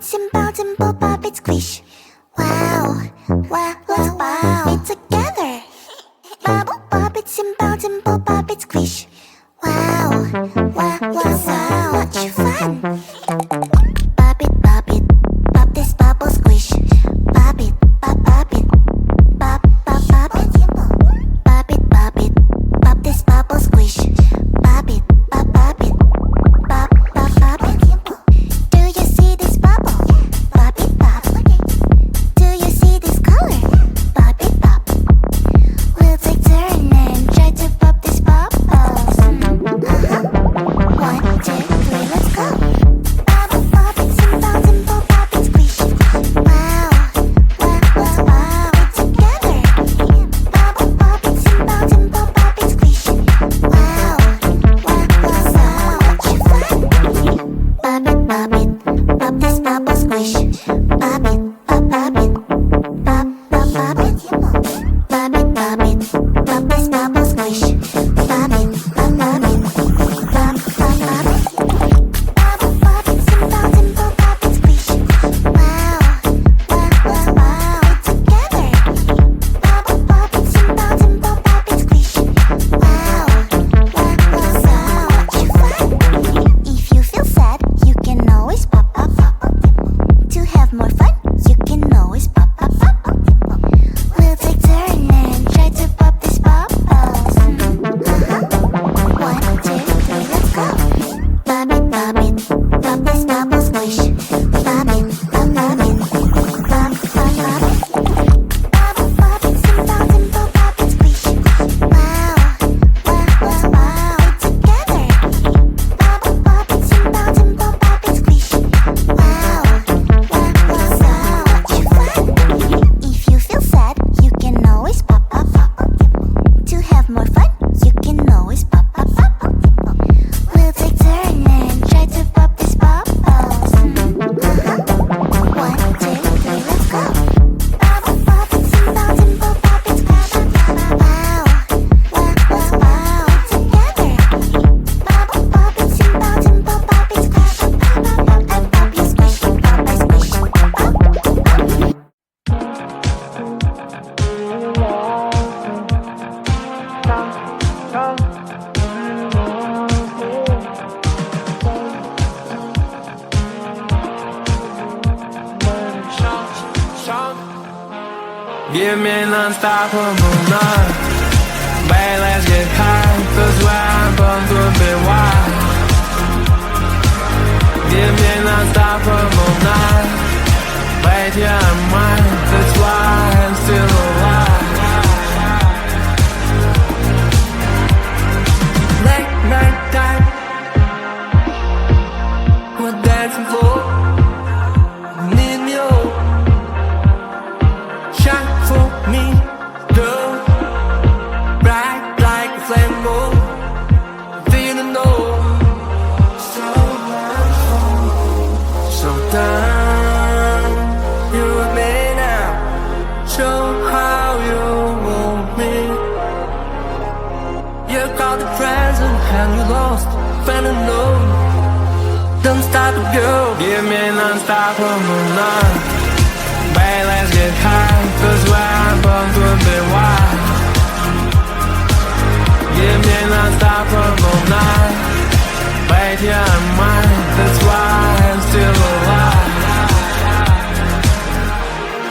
it, simple, dimple, pop it, squish. Wow, wow, wow, wow. It together. Bubble, pop it, simple, dimple, pop it, squish. Wow, wow, wow, so much fun. Pop it, pop this bubble, squish. Pop it, pop it, pop, pop, pop it. Pop it, pop this bubble, squish. Pop it, pop it, pop, pop, pop it. Do you see this bubble? Pop it, pop. Do you see this color? Pop it, pop. We'll take turn and try to pop this bubbles. 1, 2, 3, let's go. Bubble, pop it, simple, dimple, pop it, squish. Wow, wow, wow, wow, it's together. Bubble, pop it, simple, dimple, pop it, squish. Wow, wow, wow, so much fun. Pop it, pop this bubble, squish. Pop it, pop it, pop, pop, pop it. Pop it, pop this bubble, squish. Pop it, pop it, pop, pop, pop it. Bubble, pop it, simple, dimple, pop it, squish. Wow, wow, wow, wow, it's together. Bubble, pop it, simple, dimple, pop it, squish. Wow, wow, wow, so much fun. If you feel sad, you can always pop, pop, pop. To have more fun, you can always pop, pop, pop. We'll take turn and try to pop this bubbles. 1, 2, 3, let's go. Pop it, pop this bubble, squish. Pop it, pop it, pop, pop, pop it. Bubble, pop it, simple, dimple, pop it, squish. Wow, wow, wow, wow, it's together. Bubble, pop it, simple, dimple, pop it, squish. Wow, wow, wow, so much fun. If you feel sad, you can always pop, pop, pop. To have more fun, you can always pop, pop, pop. We'll take turn and try to pop this bubbles. 1, 2, 3, let's go. Bubble, pop it, simple, dimple, pop it, squish. Wow, wow, wow, wow, it's together. Bubble, pop it, simple, dimple, pop it, squish. And pop you squish, pop I squish, pop. Give me an unstoppable night. Babe, let's get high, 'cause where I'm from could be wild. Give me an unstoppable night. Wait, yeah, I'm mine, that's why I'm still alive. Late night time, we're dancing floor. Need me all. Shine for me, girl. Bright like a flame moon. Didn't know. So much fun. So down, you and me now. Show how you want me. You got the present and you lost. Fell alone. Don't stop, girl. Give me an unstoppable night. Babe, let's get high, 'cause where I'm from could be wild. Give me an unstoppable night. Wait, yeah, I'm mine, that's why I'm still alive.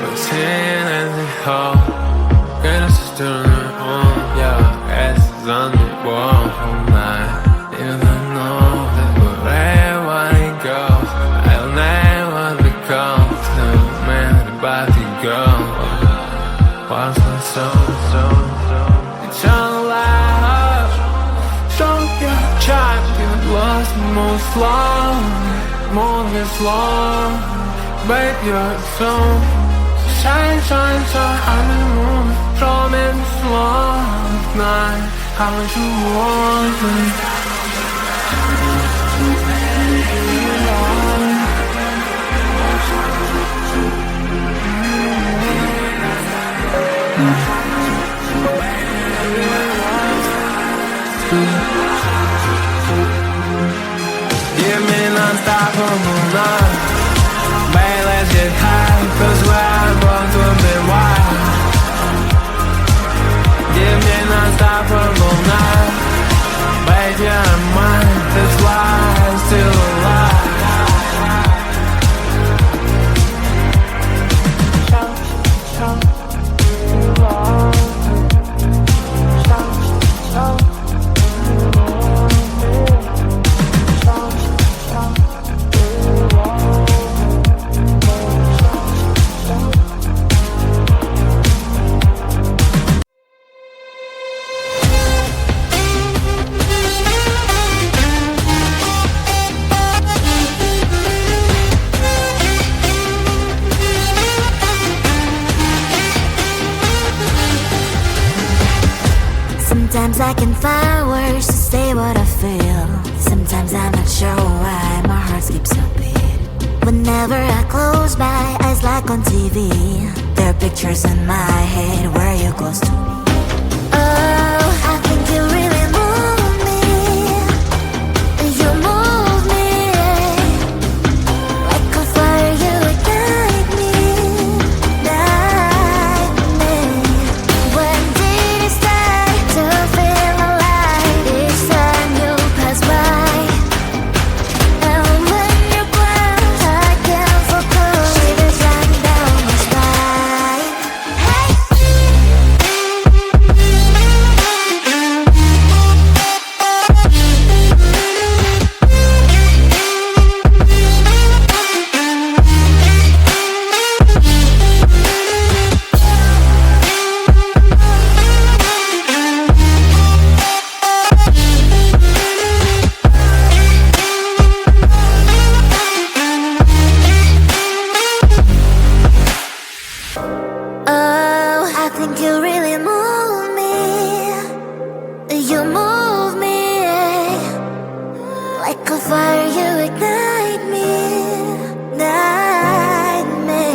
Routine and the whole goodness is doing on, yeah, it's on the wall all night. Even know that wherever it goes, I'll never become the man about to go. What's the so eternal life? Show your child you lost most long, more than long. Babe, you're so shine, shine, shine on the moon. Show me the slow night, how you want me. Give me an unstoppable love. Sometimes I can find words to say what I feel. Sometimes I'm not sure why my heart skips a beat. Whenever I close my eyes like on TV, there are pictures in my head where you're close to me. Oh, I think you really move me. You move me. Like a fire, you ignite me. Ignite me. When did it start to feel alive? Each time you pass by, and when you're gone, I can't focus. Shivers run down my spine. Hey. Oh, I think you really move me. You move me. Like a fire, you ignite me. Ignite me.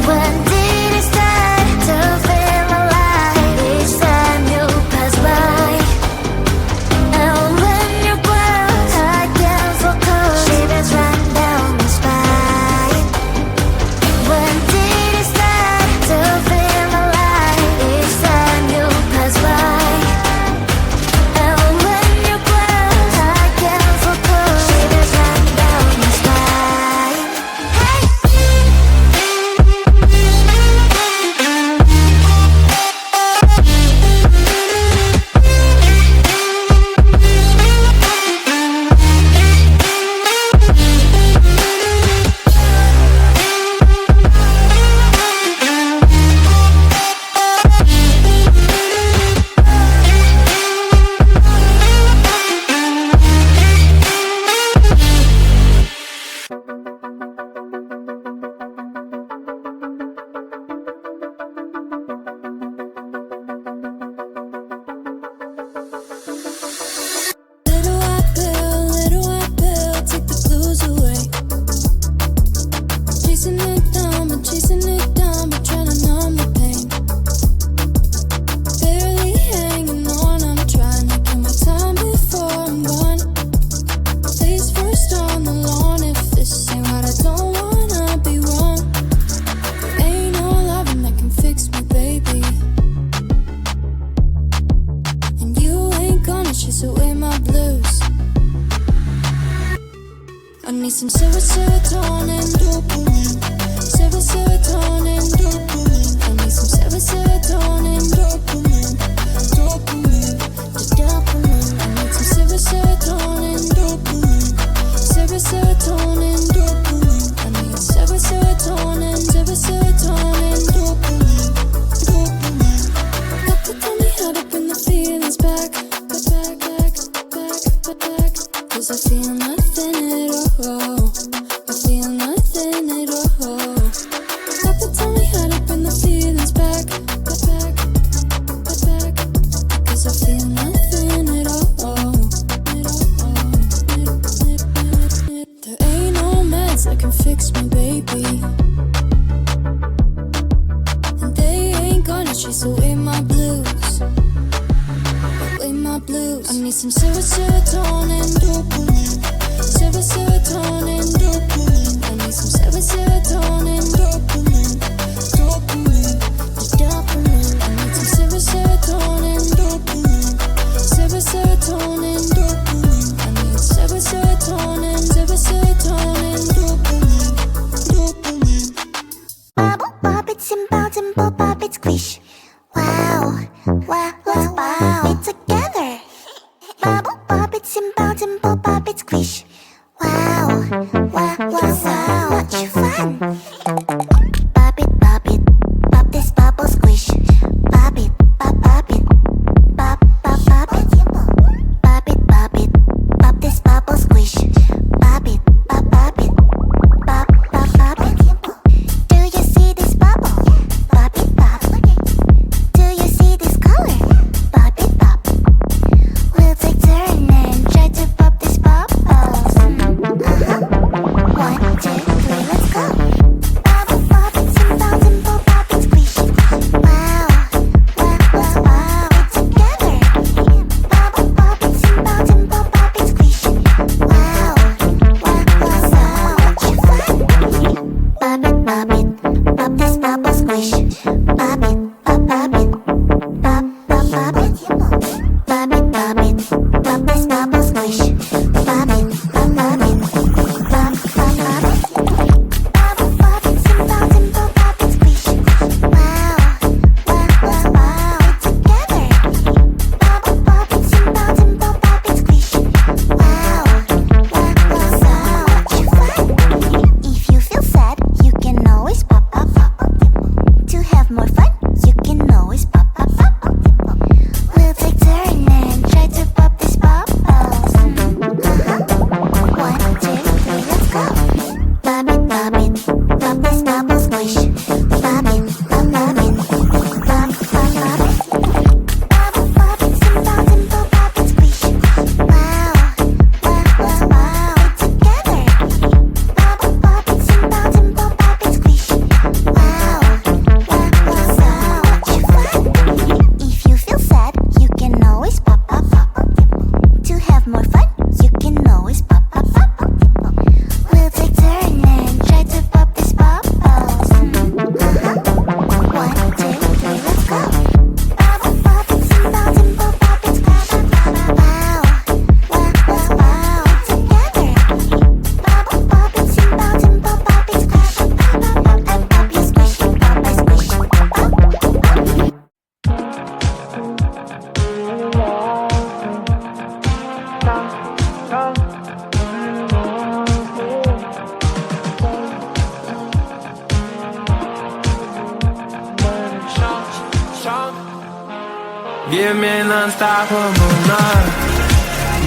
When did it start to feel alive? Each time you pass by, and when you're gone, I can't focus. Shivers run down my spine. When did it start to feel alive? Each time you pass by, and when you're gone, I can't focus. Shivers run down my spine. Hey. Little white pill, take the blues away. Chasing it down, but trying to numb the pain. Barely hanging on, I'm trying to kill my time before I'm gone. Place first on the lawn, if this ain't right, I don't wanna be wrong. There ain't no loving that can fix me, baby. And you ain't gonna chase away my blues. I need some serotonin, dopamine. Serotonin, dopamine. I need some serotonin, dopamine. Dopamine, the dopamine. I need some serotonin, dopamine. Serotonin, dopamine. I need serotonin, dopamine. Dopamine. Got to tell me how to bring the feelings back. Back. 'Cause I feel nothing at all. I feel nothing at all. Got to tell me how to bring the feelings back. 'Cause I feel nothing at all. There ain't no meds that can fix me, baby. And they ain't gonna chase away my blues. Away my blues. I need some serotonin, dopamine. Serotonin, dopamine. I need some serotonin, dopamine. Dopamine, the dopamine. I need some serotonin, dopamine. Serotonin, dopamine. I need serotonin, dopamine. Dopamine. Bubble pop it, simple pop it, squish. Wow, let's pop it together. Bubble pop it, simple pop it, squish. Wow, so much fun. Pop it, pop this bubble squish. Pop it, pop it, pop it. Pop it, pop this bubble squish. Pop it, pop it, pop it. Do you see this bubble? Pop it, pop. Do you see this color? Pop it, pop. Pop it, pop it, pop this bubble squish. Pop it, pop it, pop, pop, pop it. Pop it, pop it, pop this bubble squish. Pop it, pop it, pop, pop, pop it. Pop it, pop it, simple, simple, pop it, squish. Wow, wow, wow, wow, it's together. Pop it, simple, simple, pop it, squish. Wow, wow, wow, so much fun. If you feel sad, you can always pop, pop, pop. To have more fun, you can always pop, pop, pop. We'll take turn and try to pop these bubbles. 1, 2, 3, let's go. Pop it, pop this bubble squish. Pop it, pop it, pop, pop, pop it. Pop it, simple, simple, pop it, squish. Wow, wow, wow, wow, it's together. Pop it, simple, simple, pop it, squish. Wow, wow, wow, so much fun. If you feel sad, you can always pop, pop, pop. To have more fun, you can always pop, pop, pop. We'll take turn and try to pop these bubbles. 1, 2, 3, let's go. Pop it, simple, simple, pop it, squish. Wow, wow, wow, wow, it's together. Pop it, simple, simple, pop it, squish. Pop you squish, pop I squish. Give me an unstoppable night.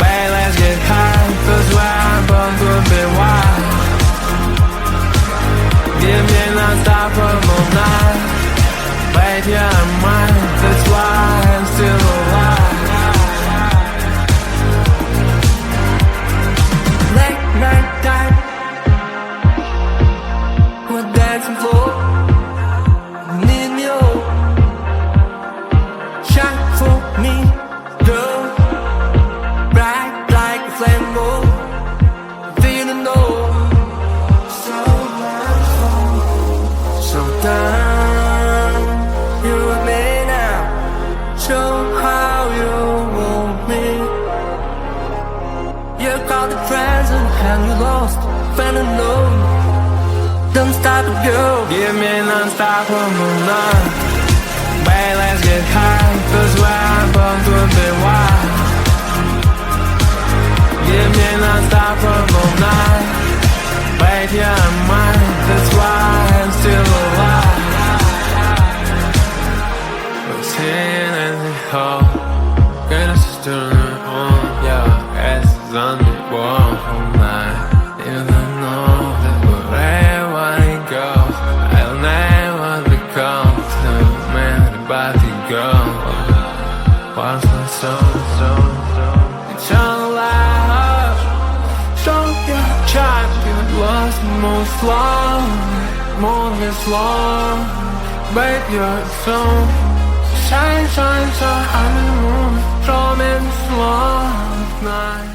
Babe, let's get high, 'cause where I'm born could be wild. Give me an unstoppable night. Babe, you're mine, that's why I'm still alive. Late night time, we're dancing floor. Need me all. Shine for me, girl. Bright like a flame, oh. Feeling low. So much fun. So down, you and me now. Show how you want me. You caught the present and you lost, fell alone. Don't stop it, girl. Give me an unstoppable night. Babe, let's get high, 'cause where I'm born could be wild. Give me an unstoppable night. Babe, you're mine, that's why I'm still alive. We're sitting in the hall, greatest is turning on. Yeah, ass is on the wall all night. Even know that wherever I go, I'll never become the man about to go. What's my soul? It's all life. Show your champion was most long, more than long. Babe, you're so shine, shine, shine. I'm in the moon, from in the slow night.